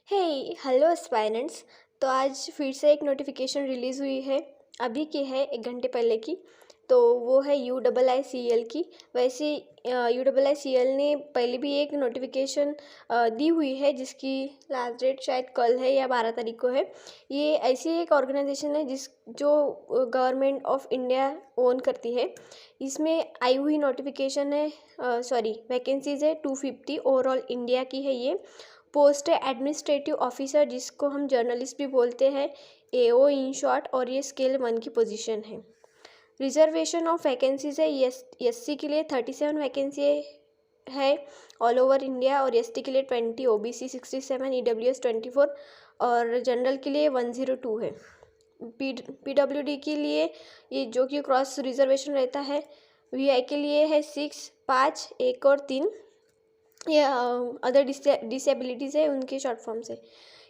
हे hello aspirants. तो आज फिर से एक नोटिफिकेशन रिलीज़ हुई है, अभी की है 1 घंटे पहले की। तो वो है UIICL की। वैसे UIICL ने पहले भी एक नोटिफिकेशन दी हुई है, जिसकी लास्ट डेट शायद कल है या 12 तारीख को है। ये ऐसी एक ऑर्गेनाइजेशन है जो गवर्नमेंट ऑफ इंडिया ओन करती है। इसमें आई हुई नोटिफिकेशन है, वैकेंसीज़ है 250 ओवरऑल इंडिया की है ये। पोस्ट है एडमिनिस्ट्रेटिव ऑफिसर, जिसको हम जर्नलिस्ट भी बोलते हैं, AO इन शॉर्ट, और ये स्केल 1 की पोजीशन है। रिजर्वेशन ऑफ वैकेंसीज है, SC के लिए 37 वैकेंसी है ऑल ओवर इंडिया, और ST के लिए 20, OBC 67, EWS 24 और जनरल के लिए 102 है। PWD के लिए ये जो कि क्रॉस रिजर्वेशन रहता है। VI के लिए है 6, 5, 1 और 3। ये अदर डिसेबिलिटीज़ है, उनके शॉर्ट फॉर्म से।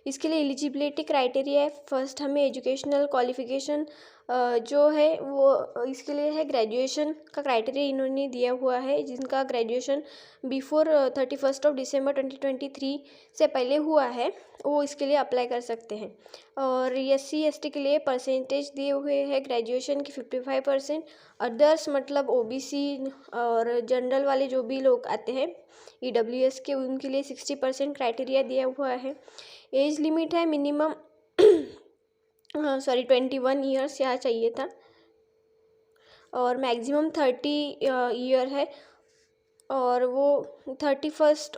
इसके लिए एलिजिबिलिटी क्राइटेरिया है, फर्स्ट हमें एजुकेशनल क्वालिफिकेशन जो है वो इसके लिए है ग्रेजुएशन का क्राइटेरिया इन्होंने दिया हुआ है, जिनका ग्रेजुएशन बिफोर 31 दिसंबर 2023 से पहले हुआ है, वो इसके लिए अप्लाई कर सकते हैं। और SC ST के लिए परसेंटेज दिए हुए हैं ग्रेजुएशन की 55%। अदर्स मतलब OBC और जनरल वाले जो भी लोग आते हैं EWS के, उनके लिए 60% क्राइटेरिया दिया हुआ है। एज लिमिट है मिनिमम 21 ईयर्स यहाँ चाहिए था, और मैक्सिमम 30 ईयर है, और वो 31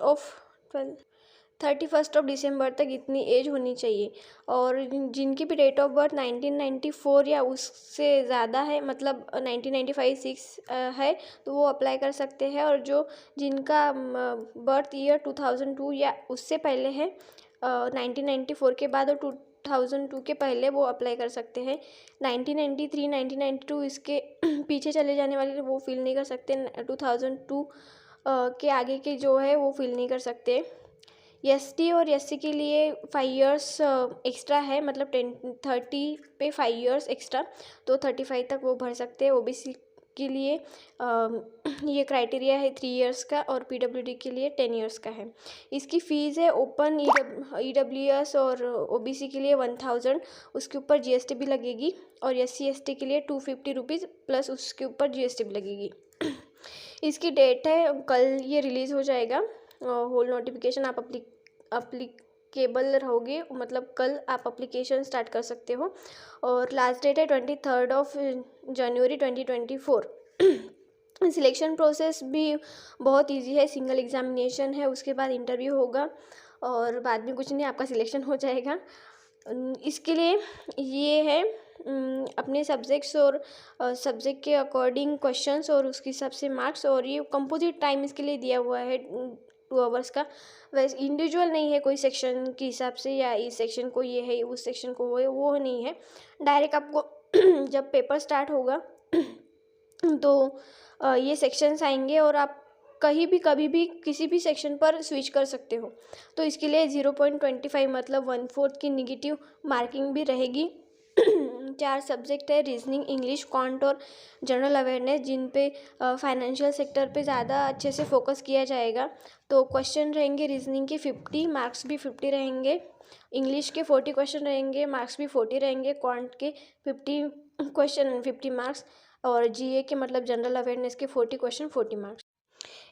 दिसंबर तक इतनी एज होनी चाहिए। और जिनकी भी डेट ऑफ बर्थ 1994 या उससे ज़्यादा है, मतलब 1995 6 है, तो वो अप्लाई कर सकते हैं। और जिनका बर्थ ईयर 2002 या उससे पहले है, 1994 के बाद और 2002 के पहले, वो अप्लाई कर सकते हैं। 1993 1992 इसके पीछे चले जाने वाले वो फिल नहीं कर सकते। 2002 के आगे के जो है वो फिल नहीं कर सकते। ST और SC के लिए 5 इयर्स एक्स्ट्रा है, मतलब 30 पे 5 इयर्स एक्स्ट्रा, तो 35 तक वो भर सकते हैं। OBC के लिए ये क्राइटेरिया है 3 इयर्स का, और PWD के लिए 10 इयर्स का है। इसकी फ़ीस है ओपन EWS और OBC के लिए 1000, उसके ऊपर GST भी लगेगी, और SC ST के लिए 250 रुपीज़ प्लस उसके ऊपर GST भी लगेगी। इसकी डेट है कल, ये रिलीज़ हो जाएगा होल नोटिफिकेशन। आप अप्लीकेबल रहोगे, मतलब कल आप अप्लीकेशन स्टार्ट कर सकते हो, और लास्ट डेट है 23 जनवरी 2024। सिलेक्शन प्रोसेस भी बहुत इजी है, सिंगल एग्जामिनेशन है, उसके बाद इंटरव्यू होगा, और बाद में कुछ नहीं, आपका सिलेक्शन हो जाएगा। इसके लिए ये है अपने सब्जेक्ट्स और सब्जेक्ट के अकॉर्डिंग क्वेश्चंस और उसके हिसाब से मार्क्स, और ये कंपोजिट टाइम इसके लिए दिया हुआ है 2 आवर्स का। वैसे इंडिविजुअल नहीं है कोई सेक्शन के हिसाब से, या इस सेक्शन को ये है उस सेक्शन को वो नहीं है। डायरेक्ट आपको जब पेपर स्टार्ट होगा तो ये सेक्शंस आएंगे, और आप कहीं भी कभी भी किसी भी सेक्शन पर स्विच कर सकते हो। तो इसके लिए 0.25 मतलब 1/4 की निगेटिव मार्किंग भी रहेगी। 4 सब्जेक्ट है, रीजनिंग, इंग्लिश, क्वांट और जनरल अवेयरनेस, जिन पे फाइनेंशियल सेक्टर पे ज़्यादा अच्छे से फोकस किया जाएगा। तो क्वेश्चन रहेंगे रीजनिंग के 50, मार्क्स भी 50 रहेंगे। इंग्लिश के 40 क्वेश्चन रहेंगे, मार्क्स भी 40 रहेंगे। क्वांट के 50 क्वेश्चन 50 मार्क्स, और GA के मतलब जनरल अवेयरनेस के 40 क्वेश्चन 40 मार्क्स।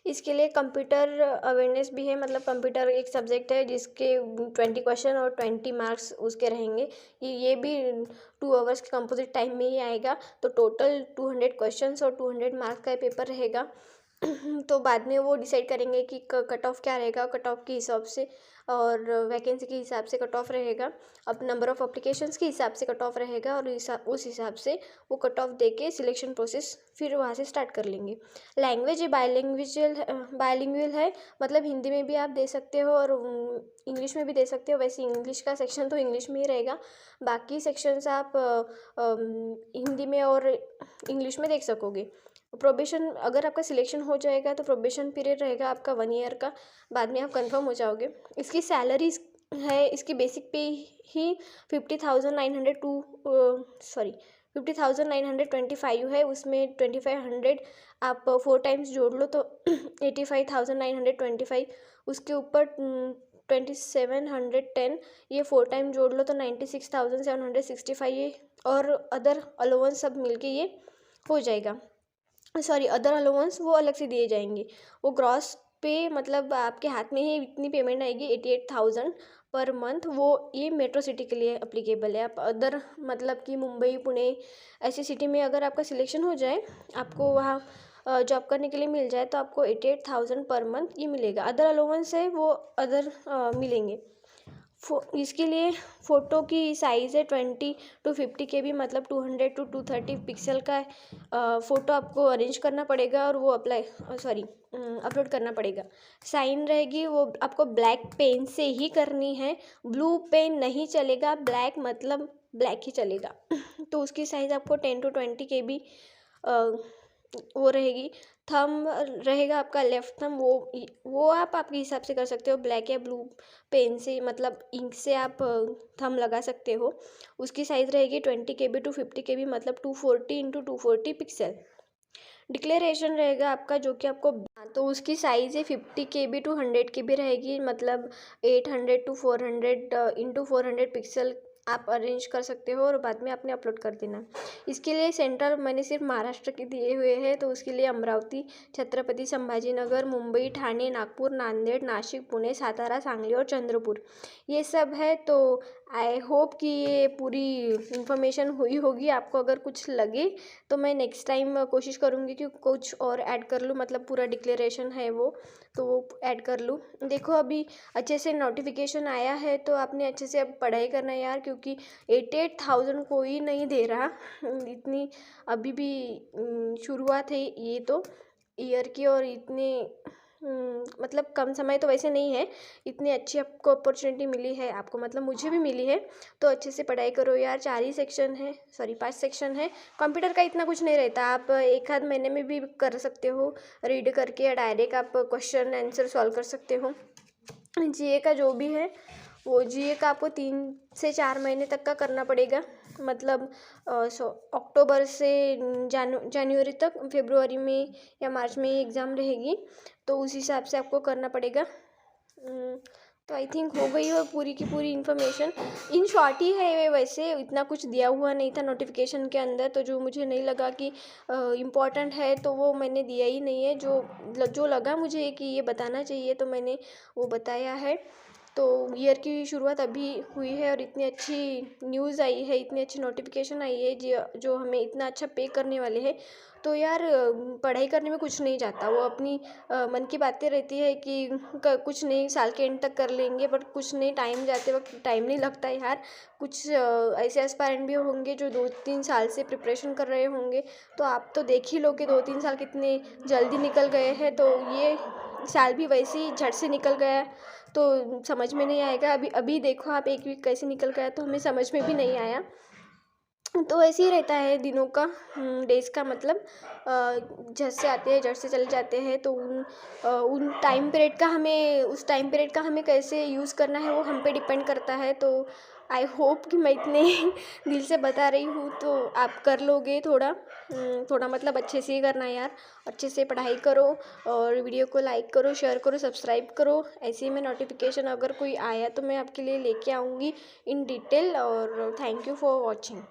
इसके लिए कंप्यूटर अवेयरनेस भी है, मतलब कंप्यूटर एक सब्जेक्ट है जिसके 20 क्वेश्चन और 20 मार्क्स उसके रहेंगे। ये भी 2 आवर्स के कंपोजिट टाइम में ही आएगा, तो टोटल 200 क्वेश्चंस और 200 मार्क्स का पेपर रहेगा। तो बाद में वो डिसाइड करेंगे कि कट ऑफ क्या रहेगा, कट ऑफ के हिसाब से और वैकेंसी के हिसाब से कट ऑफ रहेगा। अब नंबर ऑफ़ एप्लीकेशंस के हिसाब से कट ऑफ रहेगा, और उस हिसाब से वो कट ऑफ दे के सिलेक्शन प्रोसेस फिर वहाँ से स्टार्ट कर लेंगे। लैंग्वेज बायलिंगुअल है, मतलब हिंदी में भी आप दे सकते हो और इंग्लिश में भी दे सकते हो। वैसे इंग्लिश का सेक्शन तो इंग्लिश में ही रहेगा, बाकी सेक्शंस आप हिंदी में और इंग्लिश में देख सकोगे। प्रोबेशन, अगर आपका सिलेक्शन हो जाएगा तो प्रोबेशन पीरियड रहेगा आपका 1 ईयर का, बाद में आप कंफर्म हो जाओगे। इसकी सैलरी है, इसकी बेसिक पे ही 50,925 है, उसमें 2500 आप 4 टाइम्स जोड़ लो तो 85,925, उसके ऊपर 2710, ये 4 टाइम जोड़ लो तो 96,765 ये, और अदर अलाउंस सब मिलके ये हो जाएगा। सॉरी, अदर अलाउंस वो अलग से दिए जाएंगे। वो ग्रॉस पे मतलब आपके हाथ में ही इतनी पेमेंट आएगी 88,000 पर मंथ। वो ये मेट्रो सिटी के लिए अप्लीकेबल है। आप अदर मतलब कि मुंबई, पुणे ऐसी सिटी में अगर आपका सिलेक्शन हो जाए, आपको वहाँ जॉब करने के लिए मिल जाए, तो आपको 88,000 पर मंथ ये मिलेगा। अदर अलाउंस है वो अदर मिलेंगे। इसके लिए फ़ोटो की साइज़ है 20 to 50 KB, मतलब 200 to 230 पिक्सल का फ़ोटो आपको अरेंज करना पड़ेगा और वो अपलोड करना पड़ेगा। साइन रहेगी वो आपको ब्लैक पेन से ही करनी है, ब्लू पेन नहीं चलेगा, ब्लैक मतलब ब्लैक ही चलेगा। तो उसकी साइज़ आपको 10 to 20 KB वो रहेगी। थंब रहेगा आपका लेफ्ट थंब, वो आप आपके हिसाब से कर सकते हो, ब्लैक या ब्लू पेन से, मतलब इंक से आप थंब लगा सकते हो। उसकी साइज़ रहेगी 20 KB to 50 KB, मतलब 240 into 240 पिक्सल। डिक्लेरेशन रहेगा आपका, जो कि आपको तो उसकी साइज़ है 50 KB to 100 KB रहेगी, मतलब 800 to 400 into 400 पिक्सल आप अरेंज कर सकते हो और बाद में आपने अपलोड कर देना। इसके लिए सेंटर मैंने सिर्फ महाराष्ट्र के दिए हुए हैं, तो उसके लिए अमरावती, छत्रपति संभाजीनगर, मुंबई, ठाणे, नागपुर, नांदेड़, नासिक, पुणे, सातारा, सांगली और चंद्रपुर ये सब है। तो आई होप कि ये पूरी इन्फॉर्मेशन हुई होगी आपको। अगर कुछ लगे तो मैं नेक्स्ट टाइम कोशिश करूँगी कि कुछ और ऐड कर लूँ, मतलब पूरा डिक्लेरेशन है वो, तो वो ऐड कर लूँ। देखो अभी अच्छे से नोटिफिकेशन आया है, तो आपने अच्छे से अब पढ़ाई करना है यार, क्योंकि 88,000 कोई नहीं दे रहा इतनी। अभी भी शुरुआत है ये तो ईयर की, और इतने मतलब कम समय तो वैसे नहीं है, इतनी अच्छी आपको अपॉर्चुनिटी मिली है आपको, मतलब मुझे भी मिली है। तो अच्छे से पढ़ाई करो यार। 4 ही सेक्शन है, सॉरी 5 सेक्शन है। कंप्यूटर का इतना कुछ नहीं रहता, आप एक आध महीने में भी कर सकते हो रीड करके, या डायरेक्ट आप क्वेश्चन आंसर सॉल्व कर सकते हो। जीए का जो भी है वो जीए का आपको 3 से 4 महीने तक का करना पड़ेगा, मतलब अक्टूबर से जनवरी तक, फरवरी में या मार्च में एग्ज़ाम रहेगी, तो उस हिसाब से आपको करना पड़ेगा। तो आई थिंक हो गई हो पूरी की पूरी इन्फॉर्मेशन। इन शॉर्ट ही है, वैसे इतना कुछ दिया हुआ नहीं था नोटिफिकेशन के अंदर, तो जो मुझे नहीं लगा कि इम्पॉर्टेंट है तो वो मैंने दिया ही नहीं है। जो लगा मुझे कि ये बताना चाहिए तो मैंने वो बताया है। तो ईयर की शुरुआत अभी हुई है और इतनी अच्छी न्यूज़ आई है, इतनी अच्छी नोटिफिकेशन आई है जो हमें इतना अच्छा पे करने वाले हैं। तो यार पढ़ाई करने में कुछ नहीं जाता, वो अपनी मन की बातें रहती है कि कुछ नहीं साल के एंड तक कर लेंगे, बट कुछ नहीं, टाइम जाते वक्त टाइम नहीं लगता है यार। कुछ ऐसे एस्पायरेंट भी होंगे जो 2-3 साल से प्रिपरेशन कर रहे होंगे, तो आप तो देख ही लो कि 2-3 साल कितने जल्दी निकल गए हैं। तो ये साल भी वैसे ही झट से निकल गया, तो समझ में नहीं आएगा। अभी अभी देखो आप 1 वीक कैसे निकल गया, तो हमें समझ में भी नहीं आया। तो ऐसे ही रहता है दिनों का, डेज़ का मतलब झट से आते हैं झट से चले जाते हैं। तो उन टाइम पीरियड का हमें उस टाइम पीरियड का हमें कैसे यूज़ करना है वो हम पे डिपेंड करता है। तो आई होप कि मैं इतने दिल से बता रही हूँ तो आप कर लोगे। थोड़ा मतलब अच्छे से ही करना है यार, अच्छे से पढ़ाई करो और वीडियो को लाइक करो, शेयर करो, सब्सक्राइब करो। ऐसे ही मैं नोटिफिकेशन अगर कोई आया तो मैं आपके लिए लेके आऊँगी इन डिटेल। और थैंक यू फॉर वॉचिंग।